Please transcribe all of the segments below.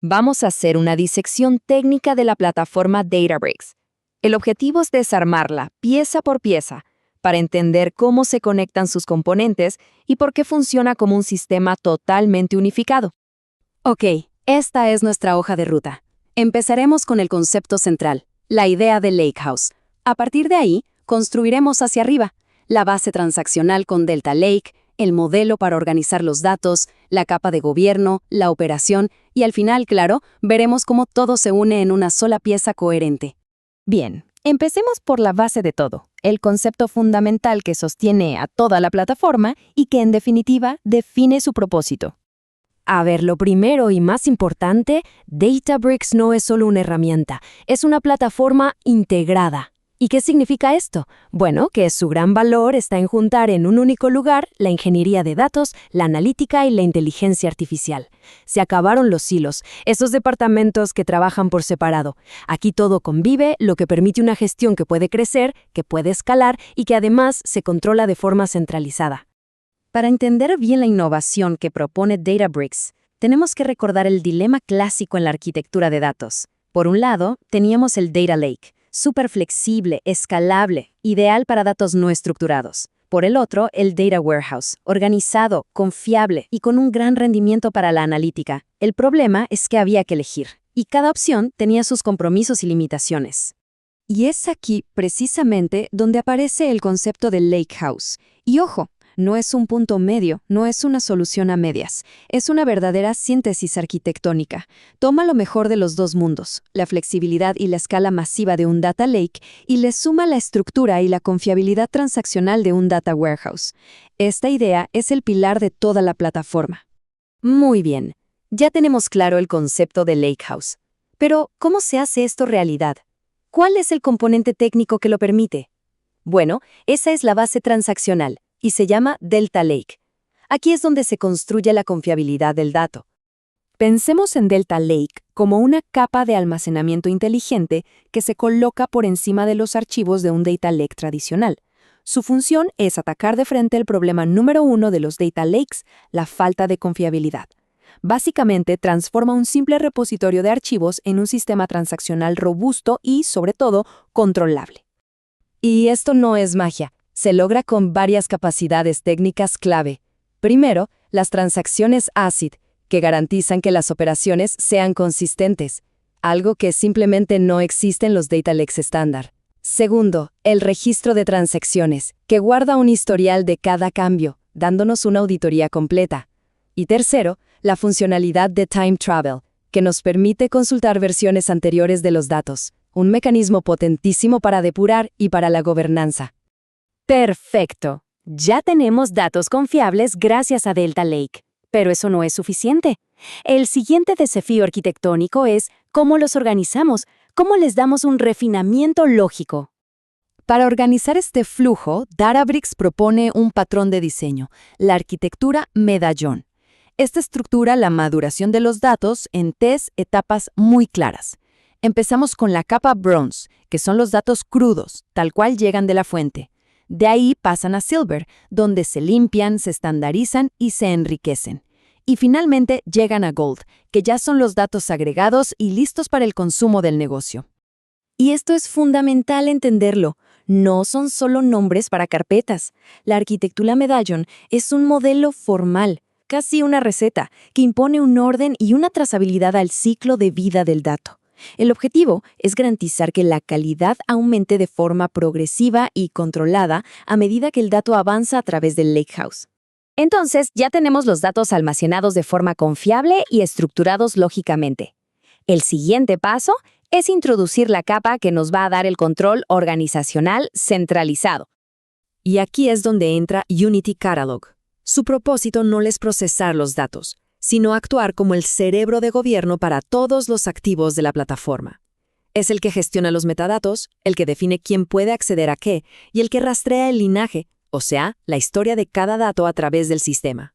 Vamos a hacer una disección técnica de la plataforma Databricks. El objetivo es desarmarla pieza por pieza para entender cómo se conectan sus componentes y por qué funciona como un sistema totalmente unificado. Ok, esta es nuestra hoja de ruta. Empezaremos con el concepto central, la idea de Lakehouse. A partir de ahí, construiremos hacia arriba, la base transaccional con Delta Lake, el modelo para organizar los datos, la capa de gobierno, la operación y al final, claro, veremos cómo todo se une en una sola pieza coherente. Bien, empecemos por la base de todo, el concepto fundamental que sostiene a toda la plataforma y que en definitiva define su propósito. A ver, lo primero y más importante, Databricks no es solo una herramienta, es una plataforma integrada. ¿Y qué significa esto? Bueno, que su gran valor está en juntar en un único lugar la ingeniería de datos, la analítica y la inteligencia artificial. Se acabaron los silos, esos departamentos que trabajan por separado. Aquí todo convive, lo que permite una gestión que puede crecer, que puede escalar y que además se controla de forma centralizada. Para entender bien la innovación que propone Databricks, tenemos que recordar el dilema clásico en la arquitectura de datos. Por un lado, teníamos el Data Lake, súper flexible, escalable, ideal para datos no estructurados. Por el otro, el Data Warehouse, organizado, confiable y con un gran rendimiento para la analítica. El problema es que había que elegir, y cada opción tenía sus compromisos y limitaciones. Y es aquí, precisamente, donde aparece el concepto de Lakehouse. Y ojo, no es un punto medio, no es una solución a medias. Es una verdadera síntesis arquitectónica. Toma lo mejor de los dos mundos, la flexibilidad y la escala masiva de un data lake, y le suma la estructura y la confiabilidad transaccional de un data warehouse. Esta idea es el pilar de toda la plataforma. Muy bien, ya tenemos claro el concepto de Lakehouse. Pero, ¿cómo se hace esto realidad? ¿Cuál es el componente técnico que lo permite? Bueno, esa es la base transaccional, y se llama Delta Lake. Aquí es donde se construye la confiabilidad del dato. Pensemos en Delta Lake como una capa de almacenamiento inteligente que se coloca por encima de los archivos de un Data Lake tradicional. Su función es atacar de frente el problema número uno de los Data Lakes, la falta de confiabilidad. Básicamente, transforma un simple repositorio de archivos en un sistema transaccional robusto y, sobre todo, controlable. Y esto no es magia. Se logra con varias capacidades técnicas clave. Primero, las transacciones ACID, que garantizan que las operaciones sean consistentes, algo que simplemente no existe en los Data Lakes estándar. Segundo, el registro de transacciones, que guarda un historial de cada cambio, dándonos una auditoría completa. Y tercero, la funcionalidad de Time Travel, que nos permite consultar versiones anteriores de los datos, un mecanismo potentísimo para depurar y para la gobernanza. Perfecto. Ya tenemos datos confiables gracias a Delta Lake. Pero eso no es suficiente. El siguiente desafío arquitectónico es cómo los organizamos, cómo les damos un refinamiento lógico. Para organizar este flujo, Databricks propone un patrón de diseño, la arquitectura medallón. Esta estructura la maduración de los datos en 3 etapas muy claras. Empezamos con la capa Bronze, que son los datos crudos, tal cual llegan de la fuente. De ahí pasan a Silver, donde se limpian, se estandarizan y se enriquecen. Y finalmente llegan a Gold, que ya son los datos agregados y listos para el consumo del negocio. Y esto es fundamental entenderlo. No son solo nombres para carpetas. La arquitectura Medallion es un modelo formal, casi una receta, que impone un orden y una trazabilidad al ciclo de vida del dato. El objetivo es garantizar que la calidad aumente de forma progresiva y controlada a medida que el dato avanza a través del Lakehouse. Entonces, ya tenemos los datos almacenados de forma confiable y estructurados lógicamente. El siguiente paso es introducir la capa que nos va a dar el control organizacional centralizado. Y aquí es donde entra Unity Catalog. Su propósito no es procesar los datos, sino actuar como el cerebro de gobierno para todos los activos de la plataforma. Es el que gestiona los metadatos, el que define quién puede acceder a qué y el que rastrea el linaje, o sea, la historia de cada dato a través del sistema.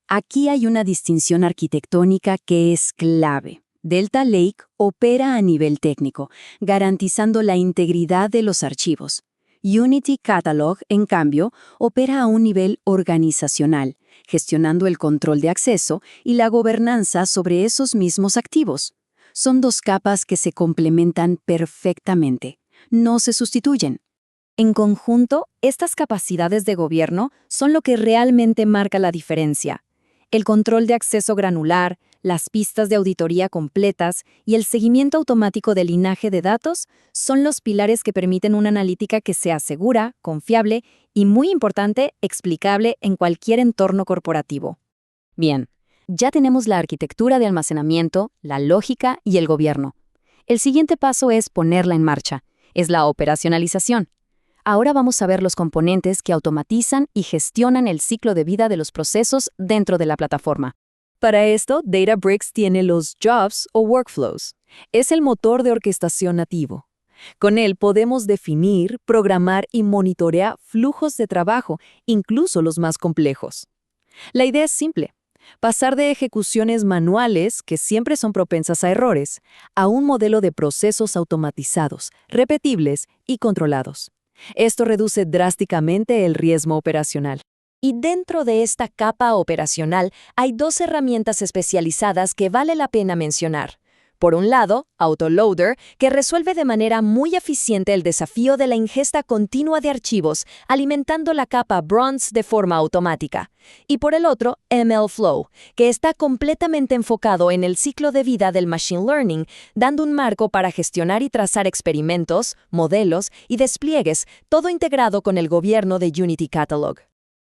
Aquí hay una distinción arquitectónica que es clave. Delta Lake opera a nivel técnico, garantizando la integridad de los archivos. Unity Catalog, en cambio, opera a un nivel organizacional, gestionando el control de acceso y la gobernanza sobre esos mismos activos. Son dos capas que se complementan perfectamente. No se sustituyen. En conjunto, estas capacidades de gobierno son lo que realmente marca la diferencia. El control de acceso granular, las pistas de auditoría completas y el seguimiento automático del linaje de datos son los pilares que permiten una analítica que sea segura, confiable y, muy importante, explicable en cualquier entorno corporativo. Bien, ya tenemos la arquitectura de almacenamiento, la lógica y el gobierno. El siguiente paso es ponerla en marcha. Es la operacionalización. Ahora vamos a ver los componentes que automatizan y gestionan el ciclo de vida de los procesos dentro de la plataforma. Para esto, Databricks tiene los jobs o workflows. Es el motor de orquestación nativo. Con él podemos definir, programar y monitorear flujos de trabajo, incluso los más complejos. La idea es simple: pasar de ejecuciones manuales, que siempre son propensas a errores, a un modelo de procesos automatizados, repetibles y controlados. Esto reduce drásticamente el riesgo operacional. Y dentro de esta capa operacional hay dos herramientas especializadas que vale la pena mencionar. Por un lado, Autoloader, que resuelve de manera muy eficiente el desafío de la ingesta continua de archivos, alimentando la capa Bronze de forma automática. Y por el otro, MLflow, que está completamente enfocado en el ciclo de vida del Machine Learning, dando un marco para gestionar y trazar experimentos, modelos y despliegues, todo integrado con el gobierno de Unity Catalog.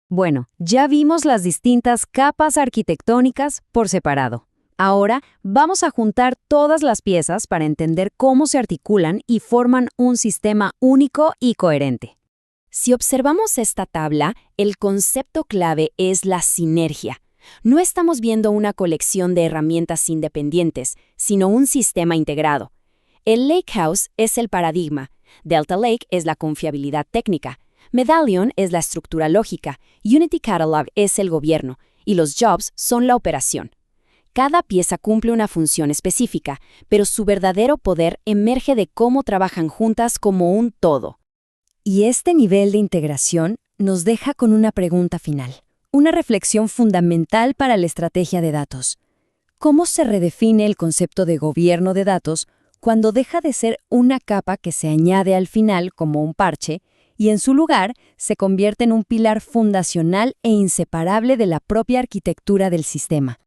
Bueno, ya vimos las distintas capas arquitectónicas por separado. Ahora vamos a juntar todas las piezas para entender cómo se articulan y forman un sistema único y coherente. Si observamos esta tabla, el concepto clave es la sinergia. No estamos viendo una colección de herramientas independientes, sino un sistema integrado. El Lakehouse es el paradigma, Delta Lake es la confiabilidad técnica, Medallion es la estructura lógica, Unity Catalog es el gobierno y los jobs son la operación. Cada pieza cumple una función específica, pero su verdadero poder emerge de cómo trabajan juntas como un todo. Y este nivel de integración nos deja con una pregunta final, una reflexión fundamental para la estrategia de datos. ¿Cómo se redefine el concepto de gobierno de datos cuando deja de ser una capa que se añade al final como un parche y en su lugar se convierte en un pilar fundacional e inseparable de la propia arquitectura del sistema?